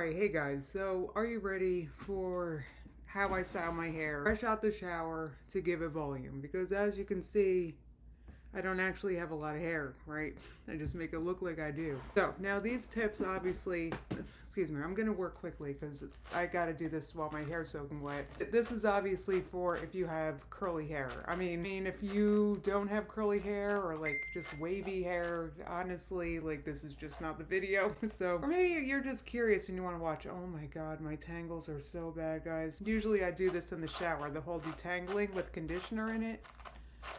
Alright, hey guys, so are you ready for how I style my hair fresh out the shower to give it volume? Because as you can see, I don't actually have a lot of hair, right? I just make it look like I do. So now these tips obviously, excuse me, I'm gonna work quickly because I gotta do this while my hair's soaking wet. This is obviously for if you have curly hair. I mean, if you don't have curly hair or like just wavy hair, honestly, like this is just not the video. So, or maybe you're just curious and you wanna watch, oh my God, my tangles are so bad, guys. Usually I do this in the shower, the whole detangling with conditioner in it.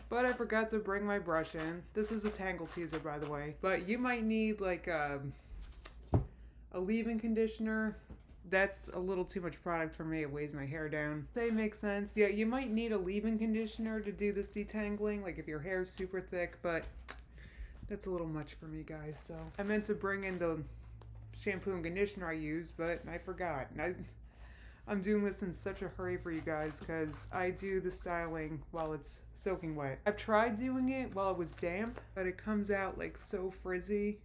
But I forgot to bring my brush in. This is a tangle teaser, by the way. But you might need like a leave-in conditioner. That's a little too much product for me. It weighs my hair down. Say makes sense. Yeah, you might need a leave-in conditioner to do this detangling, like if your hair is super thick, but that's a little much for me, guys. So I meant to bring in the shampoo and conditioner I used, but I forgot. I'm doing this in such a hurry for you guys because I do the styling while it's soaking wet. I've tried doing it while it was damp, but it comes out like so frizzy.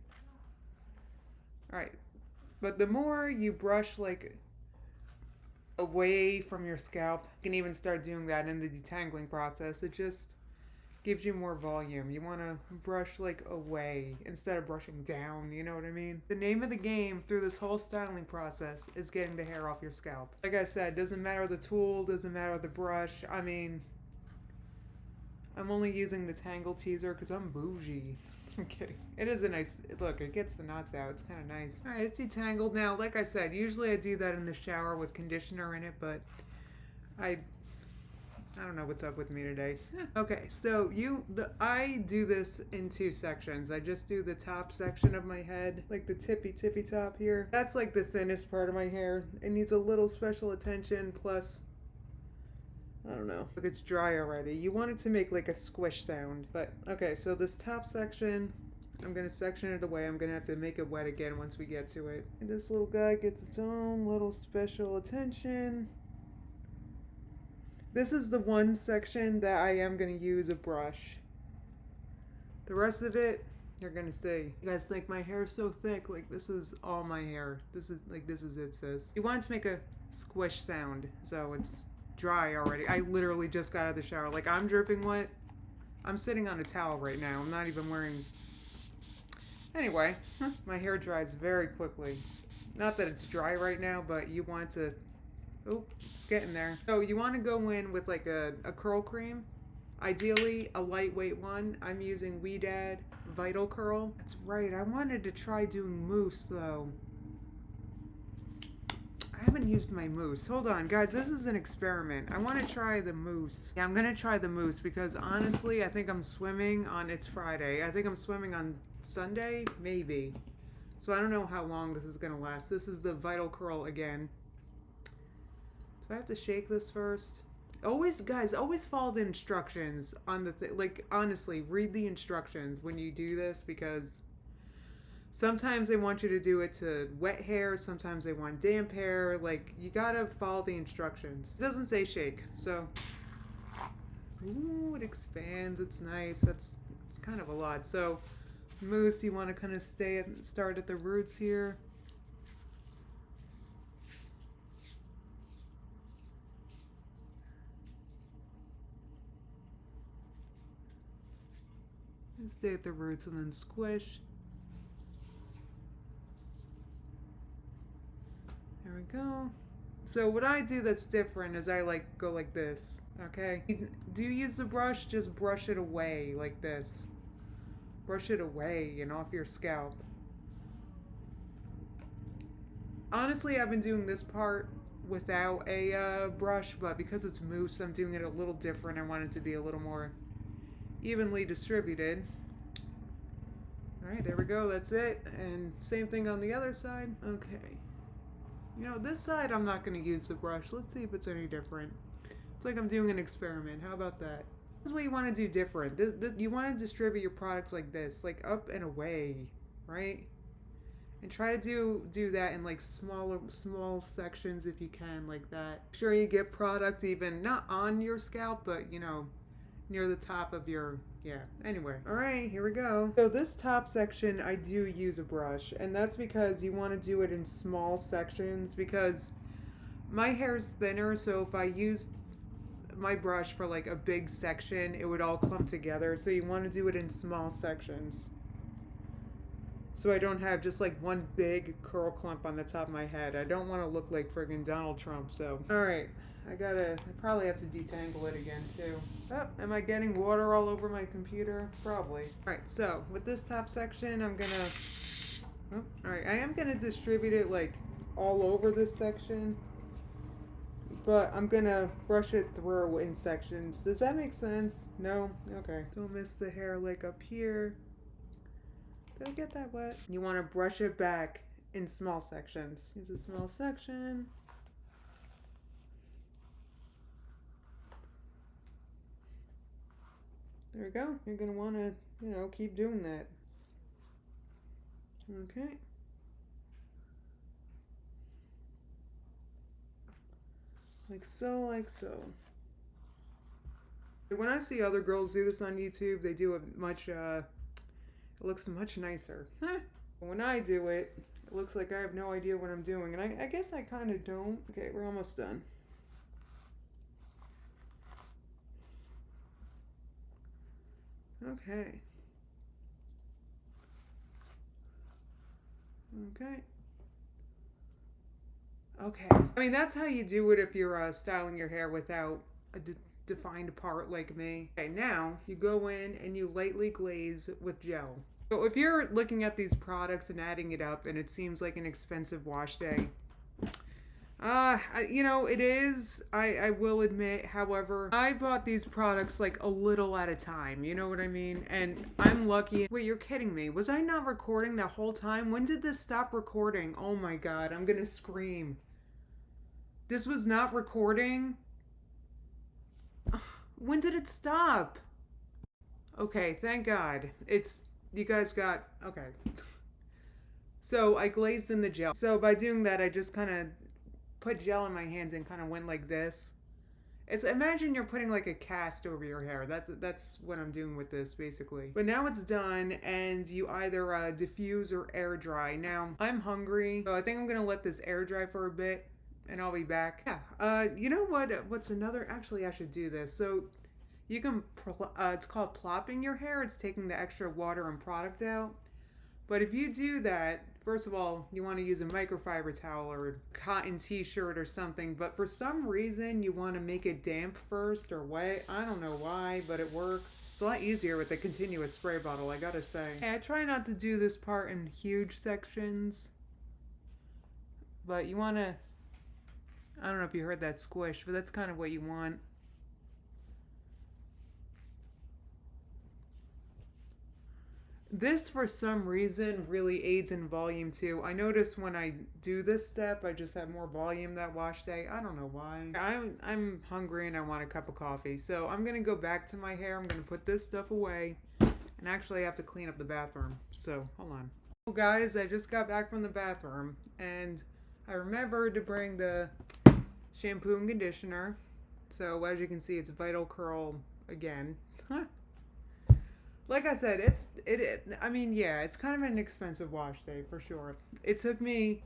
Alright, but the more you brush like away from your scalp, you can even start doing that in the detangling process. It just gives you more volume. You want to brush like away instead of brushing down, you know what I mean? The name of the game through this whole styling process is getting the hair off your scalp. Like I said, doesn't matter the tool, doesn't matter the brush. I mean, I'm only using the tangle teaser because I'm bougie. I'm kidding. It is a nice, look, it gets the knots out. It's kind of nice. All right, it's detangled now. Like I said, usually I do that in the shower with conditioner in it, but I don't know what's up with me today. Okay, so I do this in two sections. I just do the top section of my head, like the tippy top here. That's like the thinnest part of my hair. It needs a little special attention, plus, I don't know. Look, it's dry already. You want it to make like a squish sound. But, okay, so this top section, I'm gonna section it away. I'm gonna have to make it wet again once we get to it. And this little guy gets its own little special attention. This is the one section that I am going to use a brush. The rest of it, you're going to see. You guys think my hair is so thick? Like, this is all my hair. This is it, sis. You want it to make a squish sound, so it's dry already. I literally just got out of the shower. Like, I'm dripping wet. I'm sitting on a towel right now. I'm not even wearing... Anyway, my hair dries very quickly. Not that it's dry right now, but you want to... Oh, it's getting there. So you want to go in with like a curl cream. Ideally, a lightweight one. I'm using Dad Vital Curl. That's right. I wanted to try doing mousse though. I haven't used my mousse. Hold on, guys. This is an experiment. I want to try the mousse. Yeah, I'm going to try the mousse because honestly, I think I'm swimming on, it's Friday. I think I'm swimming on Sunday, maybe. So I don't know how long this is going to last. This is the Vital Curl again. Do I have to shake this first? Always, guys, always follow the instructions on the like, honestly, read the instructions when you do this because sometimes they want you to do it to wet hair, sometimes they want damp hair. Like, you gotta follow the instructions. It doesn't say shake, so. Ooh, it expands. It's nice. It's kind of a lot. So, mousse, you want to kind of start at the roots here. Stay at the roots and then squish. There we go. So what I do that's different is I like go like this, okay? Do you use the brush? Just brush it away like this. Brush it away and off your scalp. Honestly, I've been doing this part without a brush, but because it's mousse, I'm doing it a little different. I want it to be a little more evenly distributed. Alright, there we go, that's it. And same thing on the other side. Okay. You know, this side I'm not going to use the brush. Let's see if it's any different. It's like I'm doing an experiment. How about that? This is what you want to do different. You want to distribute your products like this, like up and away, right? And try to do that in like small sections if you can, like that. Make sure you get product even not on your scalp, but you know, near the top of your Yeah, anyway. All right, here we go. So this top section, I do use a brush, and that's because you want to do it in small sections because my hair's thinner, so if I use my brush for like a big section, it would all clump together. So you want to do it in small sections. So I don't have just like one big curl clump on the top of my head. I don't want to look like friggin' Donald Trump, so. All right, I probably have to detangle it again too. Oh, am I getting water all over my computer? Probably. All right, so with this top section, I'm gonna, oh, all right, I am gonna distribute it like all over this section, but I'm gonna brush it through in sections. Does that make sense? No? Okay. Don't miss the hair like up here. Did I get that wet? You want to brush it back in small sections. Here's a small section. There we go. You're going to want to, keep doing that. Okay. Like so, like so. When I see other girls do this on YouTube, they do it much, it looks much nicer. When I do it, it looks like I have no idea what I'm doing. And I guess I kind of don't. Okay, we're almost done. Okay. Okay. Okay. I mean, that's how you do it if you're styling your hair without a defined part like me. Okay, now you go in and you lightly glaze with gel. So if you're looking at these products and adding it up and it seems like an expensive wash day, it is. I will admit, however, I bought these products like a little at a time, you know what I mean? And I'm lucky. Wait, you're kidding me. Was I not recording the whole time? When did this stop recording? Oh my God, I'm gonna scream. This was not recording? When did it stop? Okay, thank God. You guys got, okay. So I glazed in the gel. So by doing that, I just kind of put gel in my hands and kind of went like this. Imagine you're putting like a cast over your hair. That's what I'm doing with this basically. But now it's done and you either diffuse or air dry. Now I'm hungry, so I think I'm gonna let this air dry for a bit and I'll be back. Yeah, you know what's another, actually I should do this. So you can, it's called plopping your hair. It's taking the extra water and product out. But if you do that, first of all, you want to use a microfiber towel or a cotton t-shirt or something. But for some reason, you want to make it damp first or wet. I don't know why, but it works. It's a lot easier with a continuous spray bottle, I gotta say. Hey, I try not to do this part in huge sections. But you want to, I don't know if you heard that squish, but that's kind of what you want. This, for some reason, really aids in volume too. I notice when I do this step, I just have more volume that wash day. I don't know why. I'm hungry and I want a cup of coffee. So I'm going to go back to my hair. I'm going to put this stuff away. And actually, I have to clean up the bathroom. So, hold on. Well, guys, I just got back from the bathroom. And I remembered to bring the shampoo and conditioner. So, as you can see, it's Vital Curl again. Like I said, it's kind of an expensive wash day for sure. It took me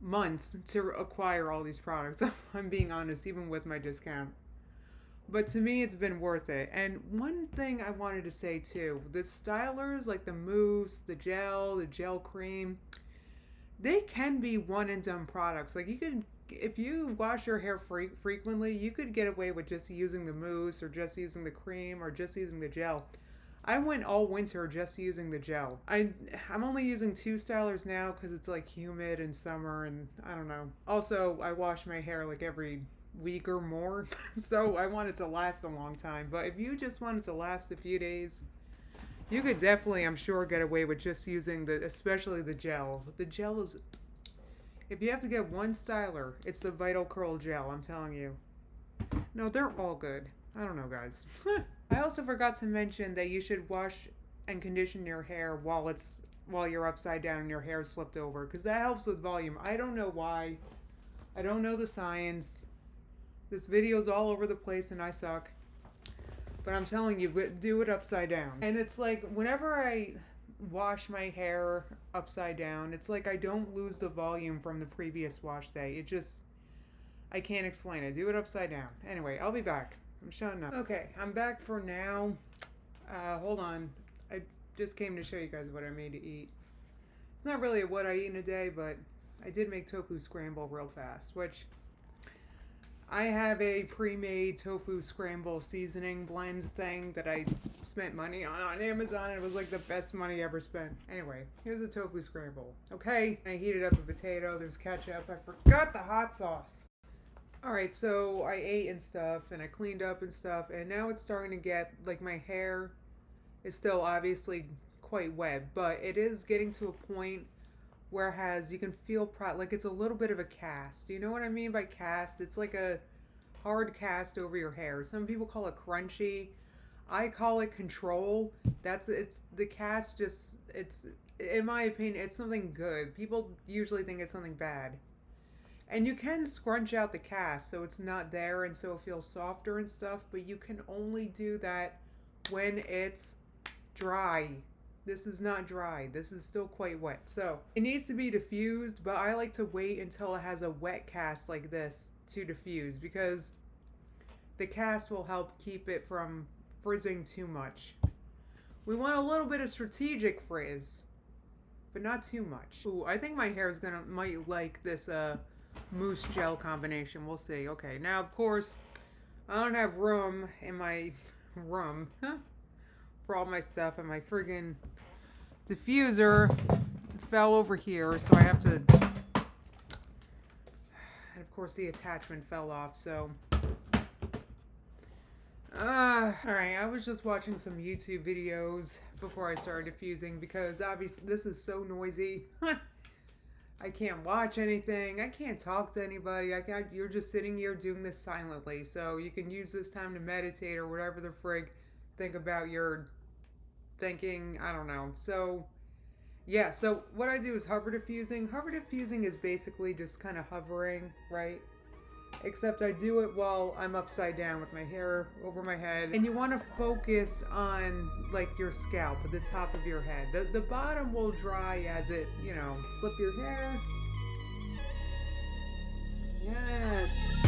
months to acquire all these products. I'm being honest, even with my discount. But to me, it's been worth it. And one thing I wanted to say too, the stylers, like the mousse, the gel cream, they can be one and done products. Like you can, if you wash your hair frequently, you could get away with just using the mousse or just using the cream or just using the gel. I went all winter just using the gel. I'm only using 2 stylers now because it's like humid in summer and I don't know. Also, I wash my hair like every week or more, so I want it to last a long time. But if you just want it to last a few days, you could definitely, I'm sure, get away with just using especially the gel. The gel is, if you have to get one styler, it's the Vital Curl gel, I'm telling you. No, they're all good. I don't know, guys. I also forgot to mention that you should wash and condition your hair while you're upside down and your hair's flipped over, because that helps with volume. I don't know why. I don't know the science. This video's all over the place and I suck. But I'm telling you, do it upside down. And it's like, whenever I wash my hair upside down, it's like I don't lose the volume from the previous wash day. It just, I can't explain it. Do it upside down. Anyway, I'll be back. I'm shutting up. Okay, I'm back for now. Hold on. I just came to show you guys what I made to eat. It's not really what I eat in a day, but I did make tofu scramble real fast, which I have a pre-made tofu scramble seasoning blend thing that I spent money on Amazon. It was like the best money ever spent. Anyway, here's a tofu scramble. Okay, I heated up a potato. There's ketchup. I forgot the hot sauce. Alright, so I ate and stuff, and I cleaned up and stuff, and now it's starting to get, like, my hair is still obviously quite wet, but it is getting to a point where it has, you can feel, like it's a little bit of a cast. You know what I mean by cast? It's like a hard cast over your hair. Some people call it crunchy. I call it control. It's the cast just, it's, in my opinion, it's something good. People usually think it's something bad. And you can scrunch out the cast so it's not there and so it feels softer and stuff, but you can only do that when it's dry. This is not dry. This is still quite wet. So it needs to be diffused, but I like to wait until it has a wet cast like this to diffuse, because the cast will help keep it from frizzing too much. We want a little bit of strategic frizz, but not too much. Ooh, I think my hair is might like this mousse gel combination. We'll see. Okay, now of course I don't have room in my room for all my stuff, and my friggin' diffuser fell over here, so I have to, and of course the attachment fell off, so alright, I was just watching some YouTube videos before I started diffusing, because obviously this is so noisy. I can't watch anything, I can't talk to anybody, you're just sitting here doing this silently, so you can use this time to meditate or whatever the frig, think about your thinking, I don't know. So yeah, so what I do is hover diffusing. Hover diffusing is basically just kind of hovering, right? Except I do it while I'm upside down with my hair over my head. And you want to focus on like your scalp at the top of your head. The bottom will dry as it, you know, flip your hair. Yes.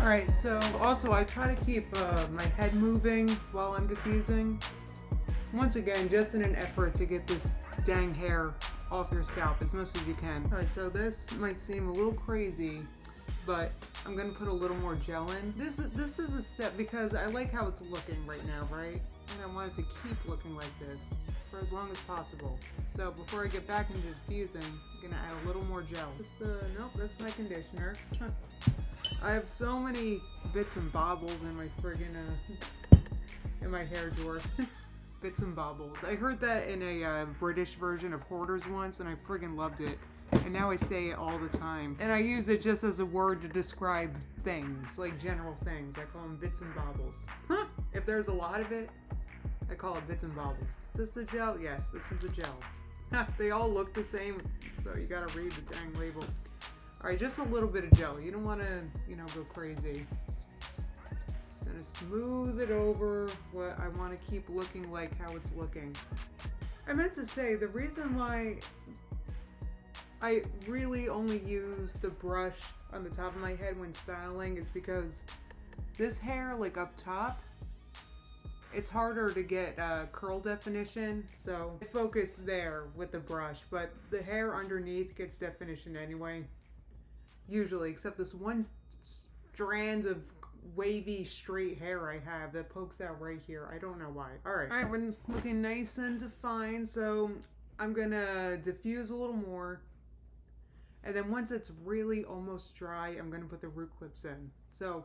Alright, so also I try to keep my head moving while I'm diffusing. Once again, just in an effort to get this dang hair off your scalp as much as you can. Alright, so this might seem a little crazy, but I'm going to put a little more gel in. This is a step because I like how it's looking right now, right? And I want it to keep looking like this for as long as possible. So before I get back into diffusing, I'm going to add a little more gel. Nope, that's my conditioner. I have so many bits and bobbles in my friggin' in my hair drawer. Bits and bobbles. I heard that in a British version of Hoarders once, and I friggin' loved it. And now I say it all the time. And I use it just as a word to describe things, like general things. I call them bits and bobbles. If there's a lot of it, I call it bits and bobbles. Is this a gel? Yes, this is a gel. They all look the same, so you gotta read the dang label. Alright, just a little bit of gel. You don't want to, you know, go crazy. Just gonna smooth it over what I want to keep looking like how it's looking. I meant to say, the reason why I really only use the brush on the top of my head when styling is because this hair, like up top, it's harder to get curl definition, so I focus there with the brush, but the hair underneath gets definition anyway. usually, except this one strand of wavy straight hair I have that pokes out right here. I don't know why. All right, we're looking nice and defined, so I'm gonna diffuse a little more, and then once it's really almost dry, I'm gonna put the root clips in. So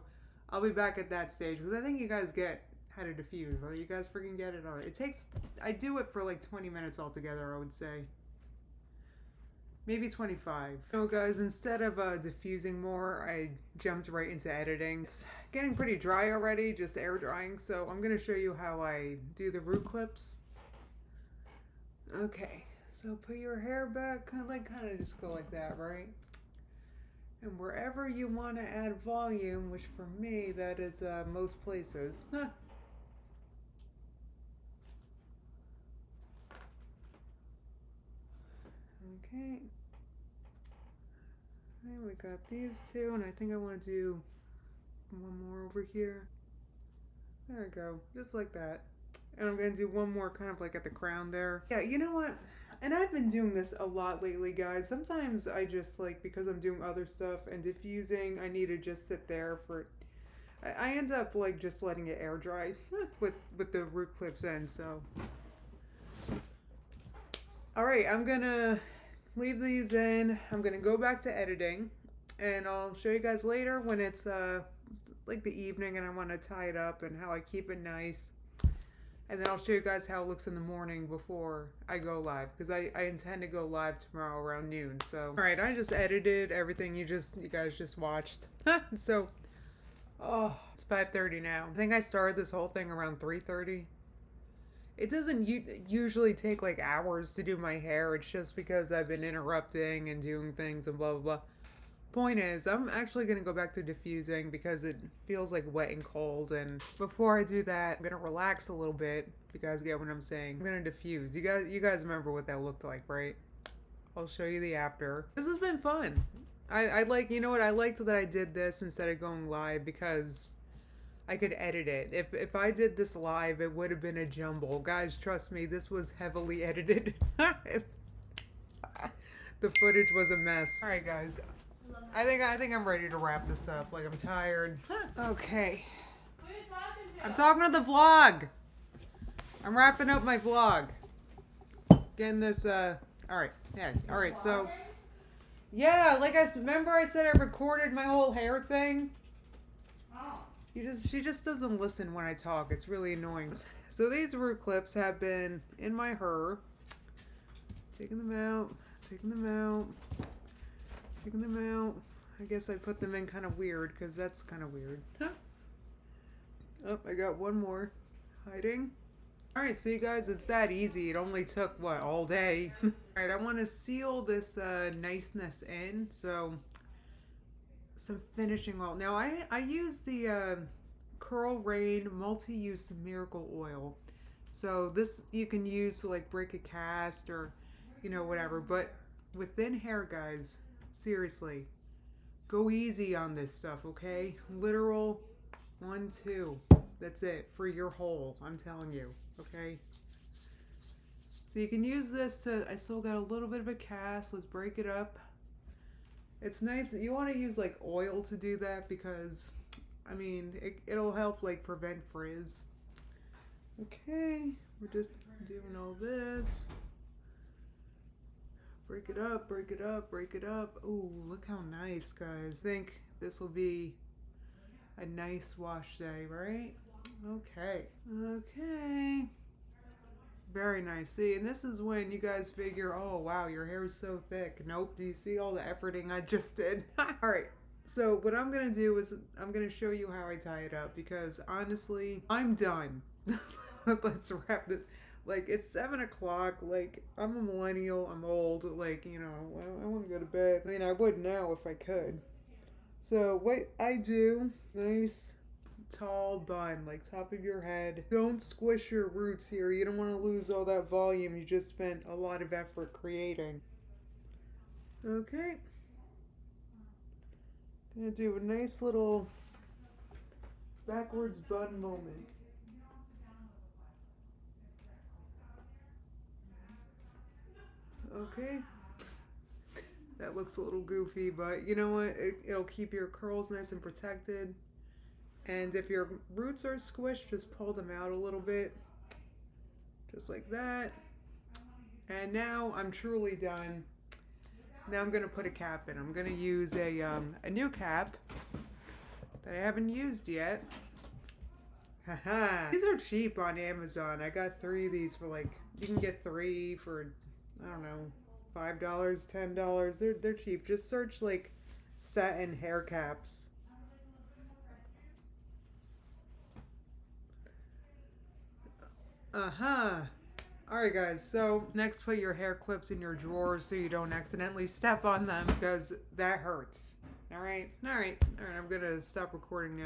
I'll be back at that stage because I think you guys get how to diffuse, right? You guys freaking get it. All right, I do it for like 20 minutes altogether, I would say. Maybe 25. So guys, instead of diffusing more, I jumped right into editing. It's getting pretty dry already, just air drying, so I'm gonna show you how I do the root clips. Okay, so put your hair back, kind of just go like that, right? And wherever you want to add volume, which for me, that is most places. Okay. And we got these two, and I think I want to do one more over here. There we go, just like that. And I'm gonna do one more kind of like at the crown there. Yeah, you know what? And I've been doing this a lot lately, guys. Sometimes I just like, because I'm doing other stuff and diffusing, I need to just sit there for, I end up like just letting it air dry with the root clips in, so. All right, I'm gonna leave these in. I'm gonna go back to editing, and I'll show you guys later when it's like the evening and I want to tie it up and how I keep it nice. And then I'll show you guys how it looks in the morning before I go live, because I intend to go live tomorrow around noon. So, all right, I just edited everything you guys just watched. So, oh, it's 5:30 now. I think I started this whole thing around 3:30. It doesn't usually take like hours to do my hair. It's just because I've been interrupting and doing things and blah, blah, blah. Point is, I'm actually going to go back to diffusing because it feels like wet and cold. And before I do that, I'm going to relax a little bit. If you guys get what I'm saying. I'm going to diffuse. You guys remember what that looked like, right? I'll show you the after. This has been fun. I like, you know what? I liked that I did this instead of going live because I could edit it. If I did this live, it would have been a jumble. Guys, trust me, this was heavily edited. The footage was a mess. All right, guys. I think I'm ready to wrap this up. Like, I'm tired. Okay. Who are you talking to? I'm talking to the vlog. I'm wrapping up my vlog. Getting this, all right. Yeah, all right, so. Yeah, like remember I said I recorded my whole hair thing? Oh. She just doesn't listen when I talk. It's really annoying. So these root clips have been in my hair. Taking them out, taking them out. Taking them out. I guess I put them in kind of weird because that's kind of weird. Huh. Oh, I got one more. Hiding. Alright, see guys, it's that easy. It only took, what, all day? Alright, I want to seal this niceness in. So, some finishing oil. Now, I use the Curl Rain Multi-Use Miracle Oil. So, this you can use to, like, break a cast or, you know, whatever. But with thin hair, guys, seriously, go easy on this stuff, okay? Literal 1, 2. That's it for your whole, I'm telling you, okay? So you can use this to, I still got a little bit of a cast. Let's break it up. It's nice. You want to use like oil to do that because, I mean, it'll help like prevent frizz. Okay, we're just doing all this. Break it up, break it up, break it up. Ooh, look how nice, guys. I think this will be a nice wash day, right? Okay. Okay. Very nice. See, and this is when you guys figure, oh, wow, your hair is so thick. Nope. Do you see all the efforting I just did? All right. So what I'm going to do is I'm going to show you how I tie it up because honestly, I'm done. Let's wrap this. Like, it's 7 o'clock. Like, I'm a millennial. I'm old. Like, you know, I want to go to bed. I mean, I would now if I could. So, what I do, nice, tall bun, like top of your head. Don't squish your roots here. You don't want to lose all that volume you just spent a lot of effort creating. Okay. Gonna do a nice little backwards bun moment. Okay, That looks a little goofy, but you know what? It'll keep your curls nice and protected. And if your roots are squished, just pull them out a little bit. Just like that. And now I'm truly done. Now I'm going to put a cap in. I'm going to use a new cap that I haven't used yet. Haha. These are cheap on Amazon. I got 3 of these for like, you can get 3 for, I don't know, $5, $10. They're cheap. Just search like satin hair caps. Alright guys, so next put your hair clips in your drawers so you don't accidentally step on them because that hurts. Alright, I'm gonna stop recording now.